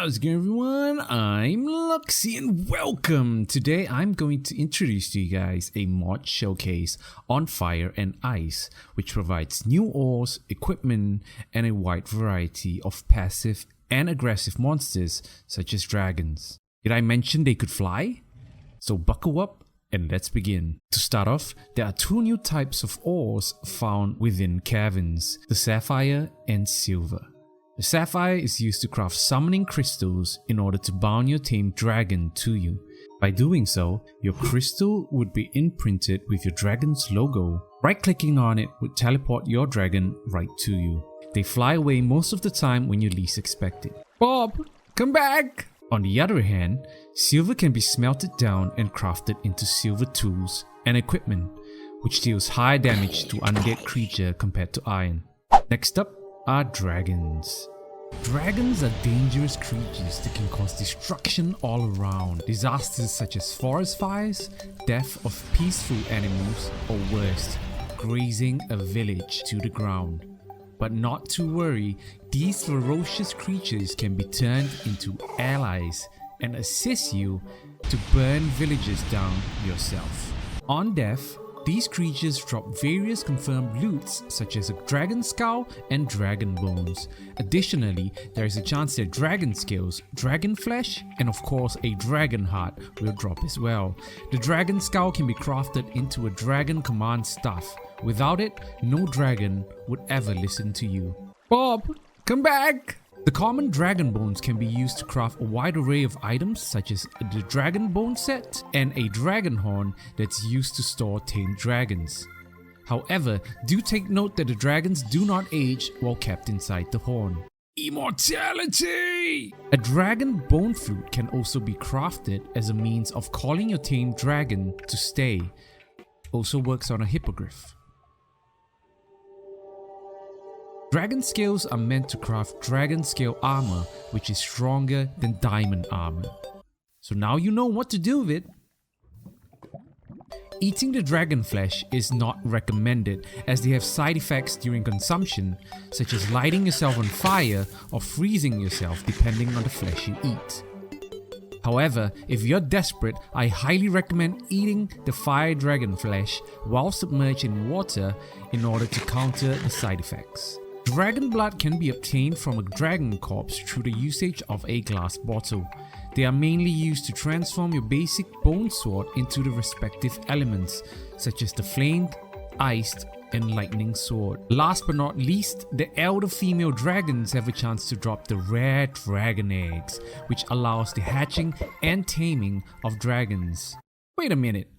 How's it going, everyone? I'm Luxy and welcome! Today I'm going to introduce to you guys a mod showcase on Fire and Ice, which provides new ores, equipment, and a wide variety of passive and aggressive monsters such as dragons. Did I mention they could fly? So buckle up and let's begin. To start off, there are two new types of ores found within caverns, the sapphire and silver. The sapphire is used to craft summoning crystals in order to bound your tamed dragon to you. By doing so, your crystal would be imprinted with your dragon's logo. Right-clicking on it would teleport your dragon right to you. They fly away most of the time when you least expect it. Bob, come back! On the other hand, silver can be smelted down and crafted into silver tools and equipment, which deals high damage to undead creatures compared to iron. Next up are dragons. Dragons are dangerous creatures that can cause destruction all around. Disasters such as forest fires, death of peaceful animals, or worst, grazing a village to the ground. But not to worry, these ferocious creatures can be turned into allies and assist you to burn villages down yourself. On death, these creatures drop various confirmed loots such as a dragon skull and dragon bones. Additionally, there is a chance that dragon scales, dragon flesh, and of course a dragon heart will drop as well. The dragon skull can be crafted into a dragon command staff. Without it, no dragon would ever listen to you. Bob, come back! The common dragon bones can be used to craft a wide array of items such as the dragon bone set and a dragon horn that's used to store tamed dragons. However, do take note that the dragons do not age while kept inside the horn. Immortality! A dragon bone flute can also be crafted as a means of calling your tamed dragon to stay. Also works on a hippogryph. Dragon scales are meant to craft dragon scale armor, which is stronger than diamond armor. So now you know what to do with it. Eating the dragon flesh is not recommended as they have side effects during consumption, such as lighting yourself on fire or freezing yourself depending on the flesh you eat. However, if you're desperate, I highly recommend eating the fire dragon flesh while submerged in water in order to counter the side effects. Dragon blood can be obtained from a dragon corpse through the usage of a glass bottle. They are mainly used to transform your basic bone sword into the respective elements, such as the flamed, iced, and lightning sword. Last but not least, the elder female dragons have a chance to drop the rare dragon eggs, which allows the hatching and taming of dragons. Wait a minute,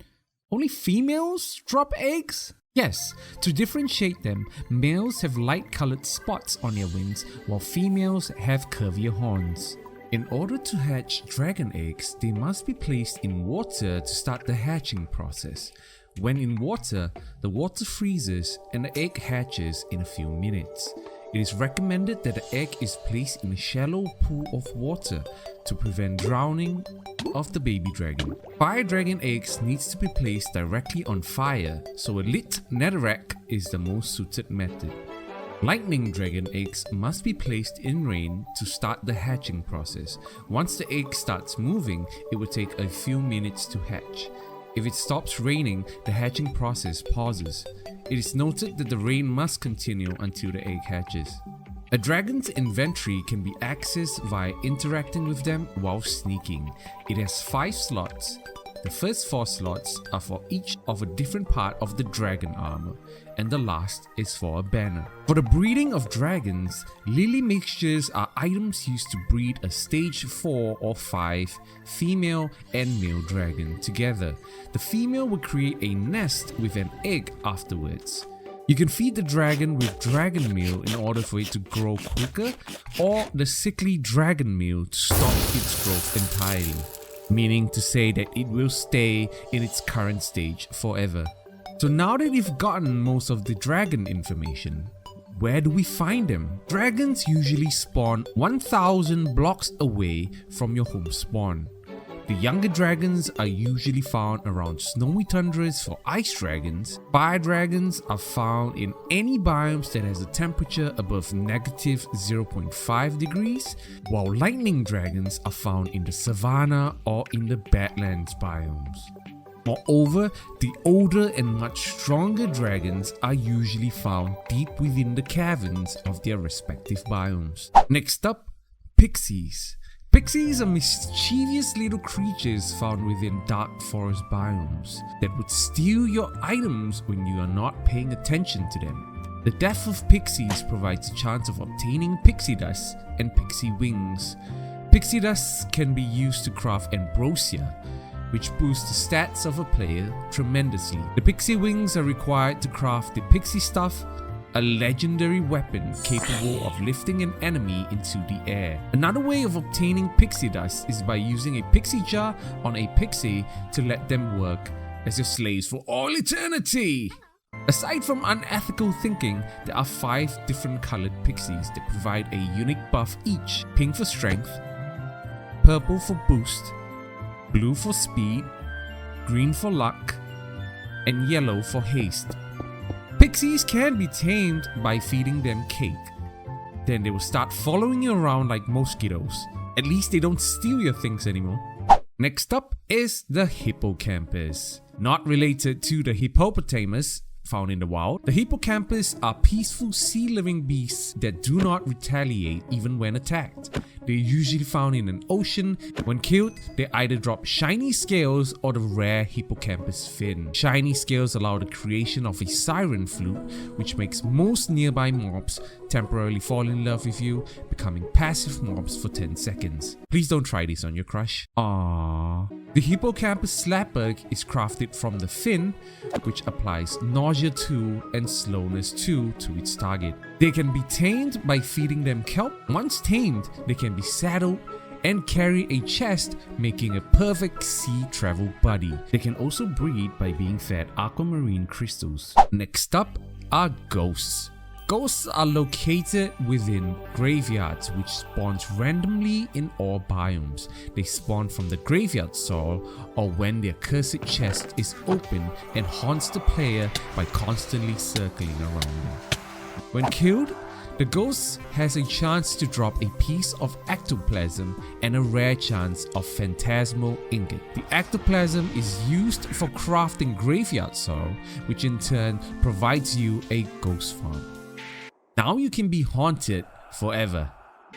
only females drop eggs? Yes, to differentiate them, males have light-colored spots on their wings while females have curvier horns. In order to hatch dragon eggs, they must be placed in water to start the hatching process. When in water, the water freezes and the egg hatches in a few minutes. It is recommended that the egg is placed in a shallow pool of water to prevent drowning of the baby dragon. Fire dragon eggs needs to be placed directly on fire, so a lit netherrack is the most suited method. Lightning dragon eggs must be placed in rain to start the hatching process. Once the egg starts moving, it will take a few minutes to hatch. If it stops raining, the hatching process pauses. It is noted that the rain must continue until the egg hatches. A dragon's inventory can be accessed via interacting with them while sneaking. It has 5 slots. The first 4 slots are for each of a different part of the dragon armor, and the last is for a banner. For the breeding of dragons, lily mixtures are items used to breed a stage 4 or 5 female and male dragon together. The female will create a nest with an egg afterwards. You can feed the dragon with dragon meal in order for it to grow quicker, or the sickly dragon meal to stop its growth entirely, meaning to say that it will stay in its current stage forever. So now that you've gotten most of the dragon information, where do we find them? Dragons usually spawn 1000 blocks away from your home spawn. The younger dragons are usually found around snowy tundras for ice dragons. Fire dragons are found in any biomes that has a temperature above negative 0.5 degrees, while lightning dragons are found in the savanna or in the badlands biomes. Moreover, the older and much stronger dragons are usually found deep within the caverns of their respective biomes. Next up, Pixies. Pixies are mischievous little creatures found within dark forest biomes that would steal your items when you are not paying attention to them. The death of Pixies provides a chance of obtaining pixie dust and pixie wings. Pixie dust can be used to craft ambrosia, which boosts the stats of a player tremendously. The pixie wings are required to craft the pixie stuff, a legendary weapon capable of lifting an enemy into the air. Another way of obtaining pixie dust is by using a pixie jar on a pixie to let them work as your slaves for all eternity. Aside from unethical thinking, there are 5 different colored pixies that provide a unique buff each: pink for strength, purple for boost, blue for speed, green for luck, and yellow for haste. Pixies can be tamed by feeding them cake. Then they will start following you around like mosquitoes. At least they don't steal your things anymore. Next up is the Hippocampus. Not related to the hippopotamus found in the wild, the Hippocampus are peaceful sea-living beasts that do not retaliate even when attacked. They're usually found in an ocean. When killed, they either drop shiny scales or the rare Hippocampus fin. Shiny scales allow the creation of a siren flute, which makes most nearby mobs temporarily fall in love with you, becoming passive mobs for 10 seconds. Please don't try this on your crush. Aww. The Hippocampus slapbug is crafted from the fin, which applies nausea 2 and slowness 2 to its target. They can be tamed by feeding them kelp. Once tamed, they can be saddled and carry a chest, making a perfect sea travel buddy. They can also breed by being fed aquamarine crystals. Next up are ghosts. Ghosts are located within graveyards, which spawns randomly in all biomes. They spawn from the graveyard soil or when their cursed chest is open and haunts the player by constantly circling around them. When killed, the ghost has a chance to drop a piece of ectoplasm and a rare chance of phantasmal ingot. The ectoplasm is used for crafting graveyard soil, which in turn provides you a ghost farm. Now you can be haunted forever.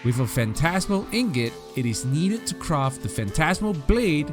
With a phantasmal ingot, it is needed to craft the phantasmal blade,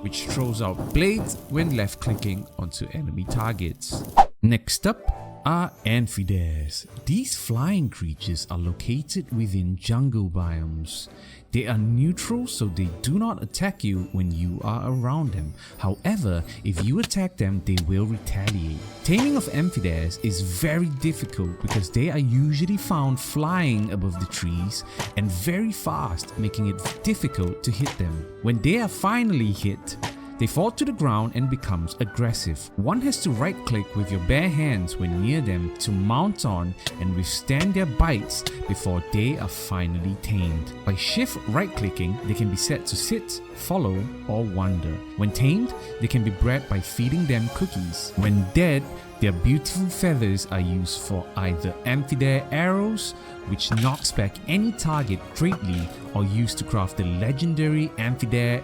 which throws out blades when left clicking onto enemy targets. Next up are Amphitheres. These flying creatures are located within jungle biomes. They are neutral, so they do not attack you when you are around them. However, if you attack them, they will retaliate. Taming of Amphitheres is very difficult because they are usually found flying above the trees and very fast, making it difficult to hit them. When they are finally hit, they fall to the ground and becomes aggressive. One has to right click with your bare hands when near them to mount on and withstand their bites before they are finally tamed. By shift right clicking, they can be set to sit, follow, or wander. When tamed, they can be bred by feeding them cookies. When dead, their beautiful feathers are used for either Amphithere arrows, which knocks back any target greatly, or used to craft the legendary Amphithere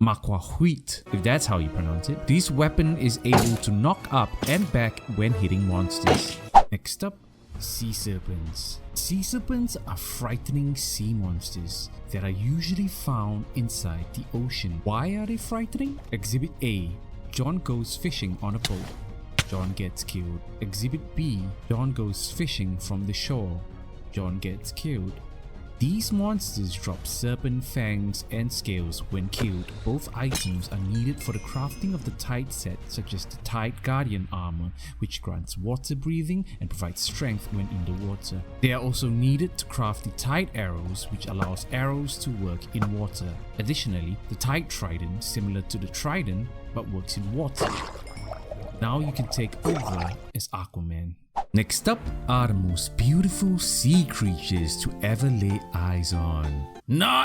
Makwahuit, if that's how you pronounce it. This weapon is able to knock up and back when hitting monsters. Next up, Sea Serpents. Sea Serpents are frightening sea monsters that are usually found inside the ocean. Why are they frightening? Exhibit A. John goes fishing on a boat. John gets killed. Exhibit B. John goes fishing from the shore. John gets killed. These monsters drop serpent fangs and scales when killed. Both items are needed for the crafting of the Tide set, such as the Tide Guardian armor, which grants water breathing and provides strength when in the water. They are also needed to craft the Tide arrows, which allows arrows to work in water. Additionally, the Tide Trident, similar to the Trident, but works in water. Now you can take over as Aquaman. Next up are the most beautiful sea creatures to ever lay eyes on.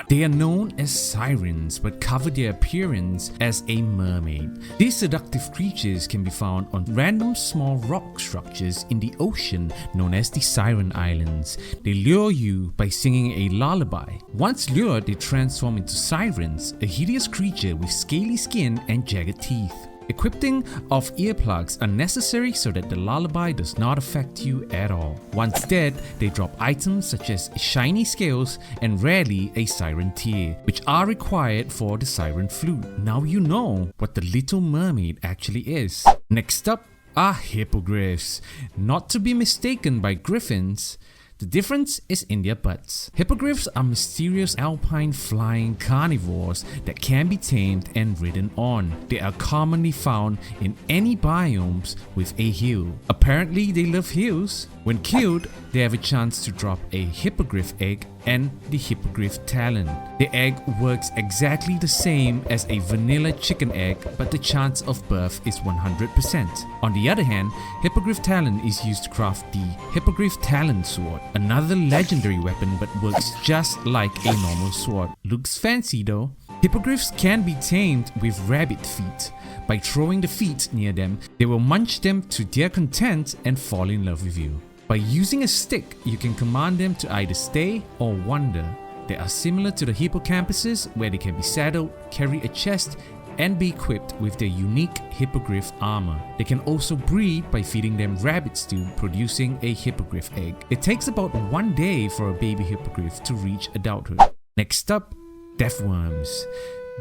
They are known as Sirens, but cover their appearance as a mermaid. These seductive creatures can be found on random small rock structures in the ocean known as the Siren Islands. They lure you by singing a lullaby. Once lured, they transform into Sirens, a hideous creature with scaly skin and jagged teeth. Equipping of earplugs are necessary so that the lullaby does not affect you at all. Once dead, they drop items such as shiny scales and rarely a siren tear, which are required for the siren flute. Now you know what the Little Mermaid actually is. Next up are hippogryphs, not to be mistaken by griffins. The difference is in their butts. Hippogryphs are mysterious alpine flying carnivores that can be tamed and ridden on. They are commonly found in any biomes with a hill. Apparently they love hills. When killed, they have a chance to drop a hippogryph egg and the hippogryph talon. The egg works exactly the same as a vanilla chicken egg, but the chance of birth is 100%. On the other hand, hippogryph talon is used to craft the hippogryph talon sword, another legendary weapon but works just like a normal sword. Looks fancy though. Hippogryphs can be tamed with rabbit feet. By throwing the feet near them, they will munch them to their content and fall in love with you. By using a stick, you can command them to either stay or wander. They are similar to the Hippocampuses, where they can be saddled, carry a chest, and be equipped with their unique hippogryph armor. They can also breed by feeding them rabbit stew, producing a hippogryph egg. It takes about 1 day for a baby hippogryph to reach adulthood. Next up, deathworms.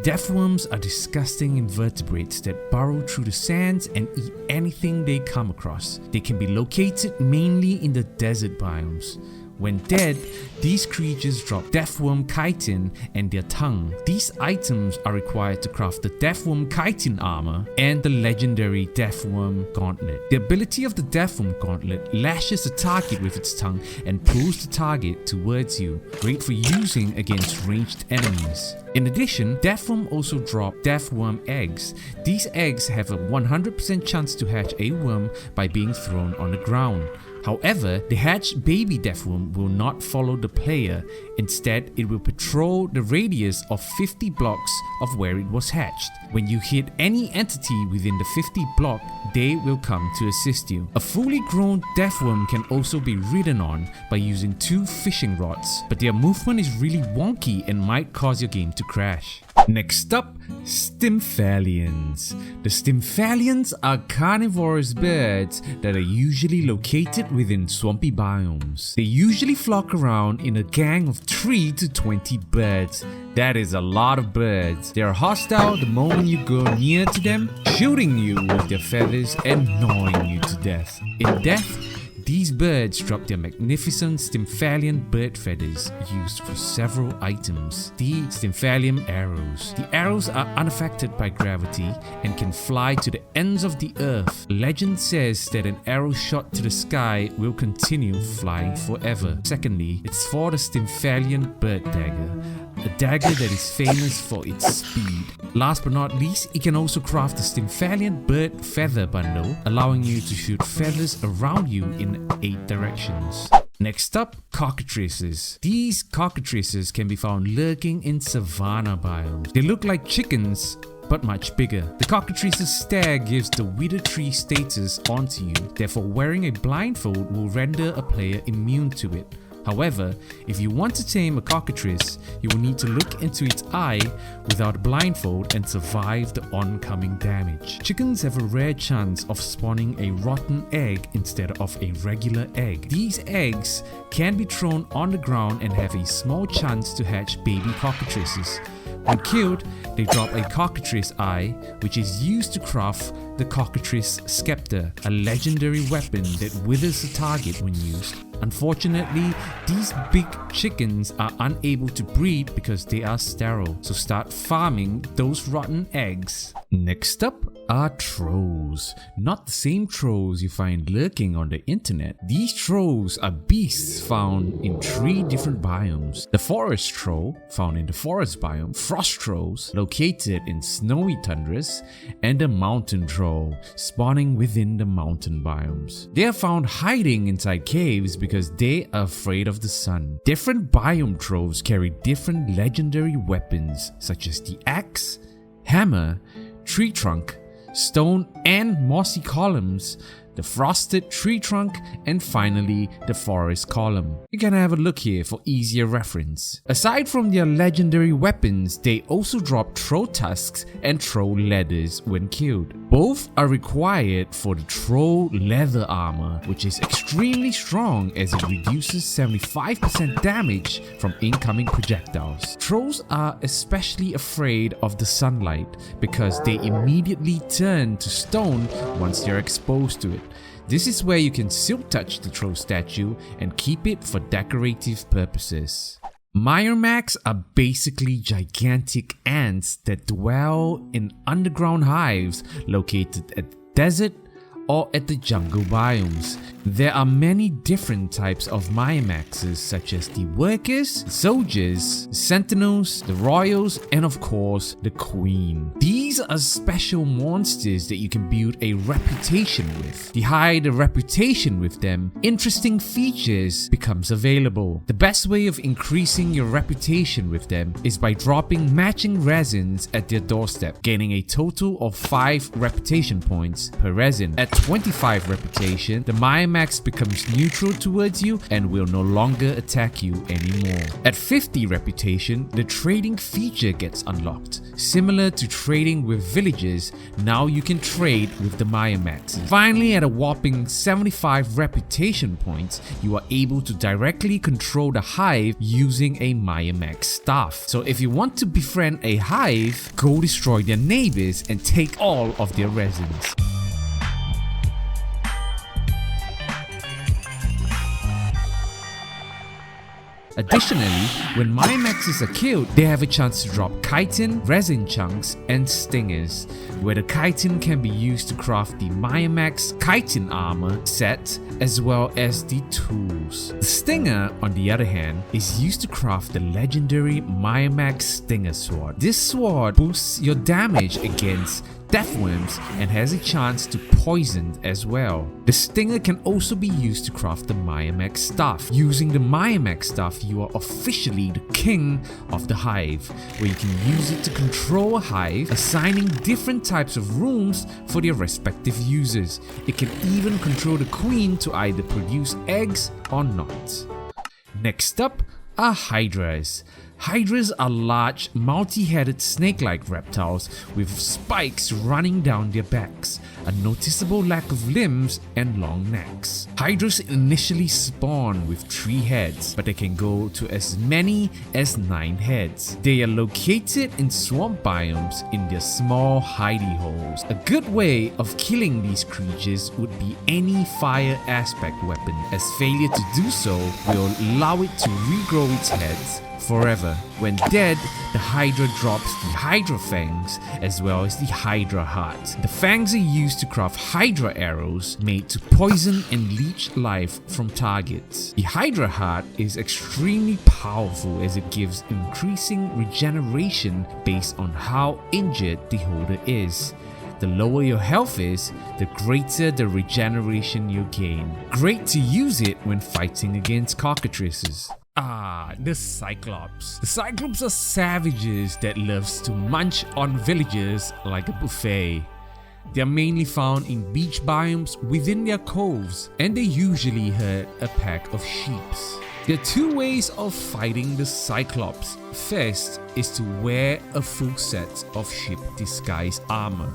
Deathworms are disgusting invertebrates that burrow through the sands and eat anything they come across. They can be located mainly in the desert biomes. When dead, these creatures drop deathworm chitin and their tongue. These items are required to craft the deathworm chitin armor and the legendary deathworm gauntlet. The ability of the deathworm gauntlet lashes the target with its tongue and pulls the target towards you, great for using against ranged enemies. In addition, deathworm also drop deathworm eggs. These eggs have a 100% chance to hatch a worm by being thrown on the ground. However, the hatched baby deathworm will not follow the player. Instead, it will patrol the radius of 50 blocks of where it was hatched. When you hit any entity within the 50 block, they will come to assist you. A fully grown deathworm can also be ridden on by using 2 fishing rods, but their movement is really wonky and might cause your game to crash. Next up, Stymphalians. The Stymphalians are carnivorous birds that are usually located within swampy biomes. They usually flock around in a gang of 3 to 20 birds. That is a lot of birds. They are hostile the moment you go near to them, shooting you with their feathers and gnawing you to death. In death, these birds drop their magnificent Stymphalian bird feathers used for several items. The Stymphalian arrows. The arrows are unaffected by gravity and can fly to the ends of the earth. Legend says that an arrow shot to the sky will continue flying forever. Secondly, it's for the Stymphalian bird dagger, a dagger that is famous for its speed. Last but not least, it can also craft the Stymphalian bird feather bundle, allowing you to shoot feathers around you in 8 directions. Next up, Cockatrices. These Cockatrices can be found lurking in savanna biomes. They look like chickens, but much bigger. The Cockatrice's stare gives the wither tree status onto you, therefore wearing a blindfold will render a player immune to it. However, if you want to tame a cockatrice, you will need to look into its eye without a blindfold and survive the oncoming damage. Chickens have a rare chance of spawning a rotten egg instead of a regular egg. These eggs can be thrown on the ground and have a small chance to hatch baby cockatrices. When killed, they drop a cockatrice eye, which is used to craft the Cockatrice Scepter, a legendary weapon that withers the target when used. Unfortunately, these big chickens are unable to breed because they are sterile, so start farming those rotten eggs. Next up are trolls. Not the same trolls you find lurking on the internet. These trolls are beasts found in 3 different biomes. The forest troll, found in the forest biome, frost trolls, located in snowy tundras, and the mountain troll, spawning within the mountain biomes. They are found hiding inside caves because they are afraid of the sun. Different biome trolls carry different legendary weapons such as the axe, hammer, tree trunk, stone and mossy columns, the frosted tree trunk, and finally the forest column. You can have a look here for easier reference. Aside from their legendary weapons, they also drop troll tusks and troll leathers when killed. Both are required for the troll leather armor, which is extremely strong as it reduces 75% damage from incoming projectiles. Trolls are especially afraid of the sunlight because they immediately turn to stone once they're exposed to it. This is where you can silk touch the troll statue and keep it for decorative purposes. Myrmex are basically gigantic ants that dwell in underground hives located at the desert or at the jungle biomes. There are many different types of Myrmexes such as the workers, the soldiers, the sentinels, the royals, and of course the queen. These are special monsters that you can build a reputation with. The higher the reputation with them, interesting features becomes available. The best way of increasing your reputation with them is by dropping matching resins at their doorstep, gaining a total of 5 reputation points per resin. At 25 reputation, the Myrmex becomes neutral towards you and will no longer attack you anymore. At 50 reputation, the trading feature gets unlocked. Similar to trading with villagers, now you can trade with the Myrmexes. Finally, at a whopping 75 reputation points, you are able to directly control the hive using a Myrmex staff. So if you want to befriend a hive, go destroy their neighbors and take all of their resins. Additionally, when Myrmexes are killed, they have a chance to drop chitin, resin chunks, and stingers, where the chitin can be used to craft the Myrmex chitin armor set as well as the tools. The stinger, on the other hand, is used to craft the legendary Myrmex stinger sword. This sword boosts your damage against deathworms and has a chance to poison as well. The stinger can also be used to craft the Myrmex staff. Using the Myrmex staff, you are officially the king of the hive, where you can use it to control a hive, assigning different types of rooms for their respective users. It can even control the queen to either produce eggs or not. Next up are Hydras. Hydras are large, multi-headed snake-like reptiles with spikes running down their backs, a noticeable lack of limbs, and long necks. Hydras initially spawn with 3 heads, but they can go to as many as 9 heads. They are located in swamp biomes in their small hidey holes. A good way of killing these creatures would be any fire aspect weapon, as failure to do so will allow it to regrow its heads forever. When dead, the Hydra drops the Hydra fangs as well as the Hydra heart. The fangs are used to craft Hydra arrows made to poison and leech life from targets. The Hydra heart is extremely powerful as it gives increasing regeneration based on how injured the holder is. The lower your health is, the greater the regeneration you gain. Great to use it when fighting against Cockatrices. The Cyclops. The Cyclops are savages that loves to munch on villagers like a buffet. They are mainly found in beach biomes within their coves, and they usually herd a pack of sheep. There are 2 ways of fighting the Cyclops. First is to wear a full set of sheep disguise armor.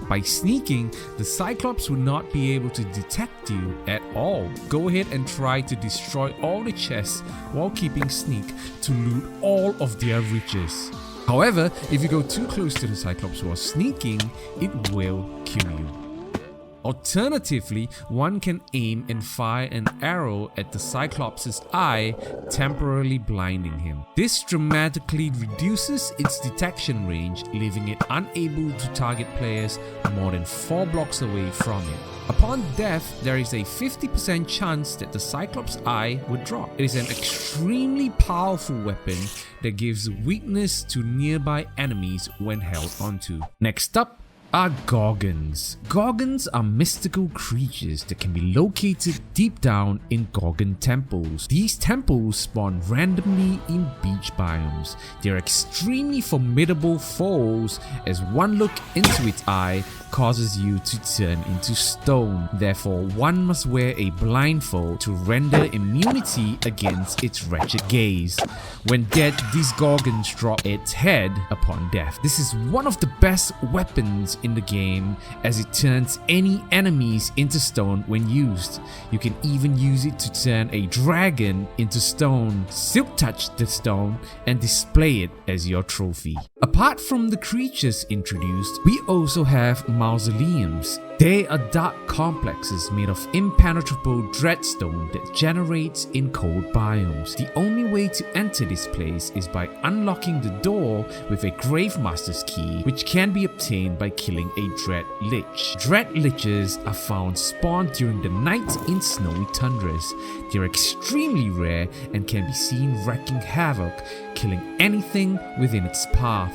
By sneaking, the Cyclops will not be able to detect you at all. Go ahead and try to destroy all the chests while keeping sneak to loot all of their riches. However, if you go too close to the Cyclops while sneaking, it will kill you. Alternatively, one can aim and fire an arrow at the Cyclops' eye, temporarily blinding him. This dramatically reduces its detection range, leaving it unable to target players more than 4 blocks away from it. Upon death, there is a 50% chance that the Cyclops' eye would drop. It is an extremely powerful weapon that gives weakness to nearby enemies when held onto. Next up are Gorgons. Gorgons are mystical creatures that can be located deep down in Gorgon temples. These temples spawn randomly in beach biomes. They are extremely formidable foes, as one look into its eye causes you to turn into stone. Therefore, one must wear a blindfold to render immunity against its wretched gaze. When dead, these Gorgons drop its head upon death. This is one of the best weapons in the game, as it turns any enemies into stone when used. You can even use it to turn a dragon into stone, silk touch the stone, and display it as your trophy. Apart from the creatures introduced, we also have Mausoleums. They are dark complexes made of impenetrable dreadstone that generates in cold biomes. The only way to enter this place is by unlocking the door with a Gravemaster's key, which can be obtained by killing a Dread Lich. Dread Liches are found spawned during the night in snowy tundras. They are extremely rare and can be seen wreaking havoc, killing anything within its path,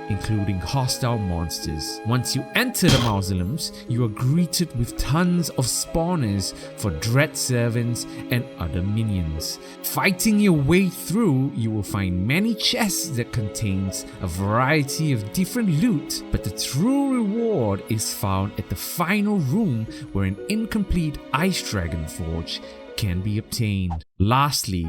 including hostile monsters. Once you enter the Mausoleums, you are greeted with tons of spawners for Dread Servants and other minions. Fighting your way through, you will find many chests that contains a variety of different loot, but the true reward is found at the final room where an incomplete Ice Dragon Forge can be obtained. Lastly,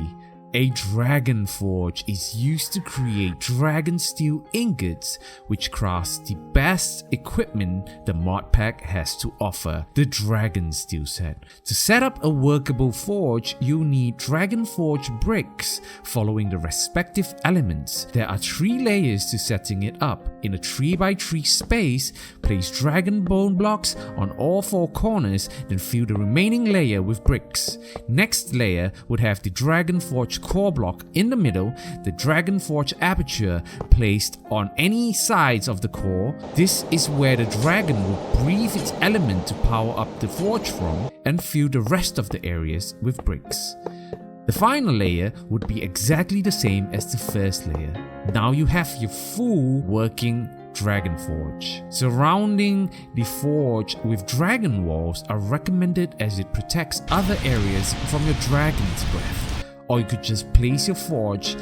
a Dragon Forge is used to create dragon steel ingots, which crafts the best equipment the mod pack has to offer, the Dragon Steel set. To set up a workable forge, you'll need Dragon Forge bricks following the respective elements. There are 3 layers to setting it up. In a 3x3 space, place dragon bone blocks on all 4 corners, then fill the remaining layer with bricks. Next layer would have the Dragon Forge core block in the middle, the Dragon Forge aperture placed on any sides of the core. This is where the dragon will breathe its element to power up the forge from, and fill the rest of the areas with bricks. The final layer would be exactly the same as the first layer. Now you have your full working Dragon Forge. Surrounding the forge with dragon walls are recommended, as it protects other areas from your dragon's breath. Or you could just place your forge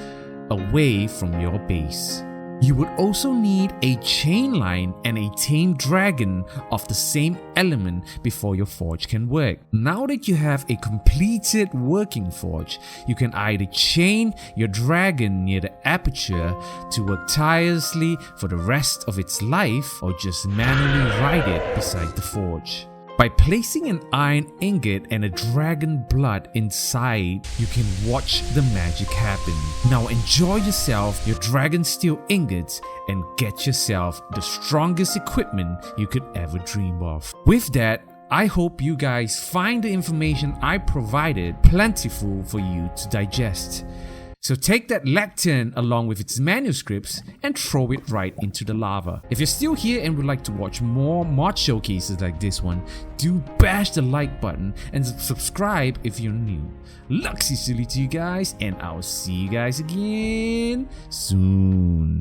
away from your base. You would also need a chain line and a tame dragon of the same element before your forge can work. Now that you have a completed working forge, you can either chain your dragon near the aperture to work tirelessly for the rest of its life, or just manually ride it beside the forge. By placing an iron ingot and a dragon blood inside, you can watch the magic happen. Now enjoy yourself your dragon steel ingots and get yourself the strongest equipment you could ever dream of. With that, I hope you guys find the information I provided plentiful for you to digest. So take that lectern along with its manuscripts and throw it right into the lava. If you're still here and would like to watch more mod showcases like this one, do bash the like button and subscribe if you're new. Luxy silly to you guys, and I'll see you guys again soon.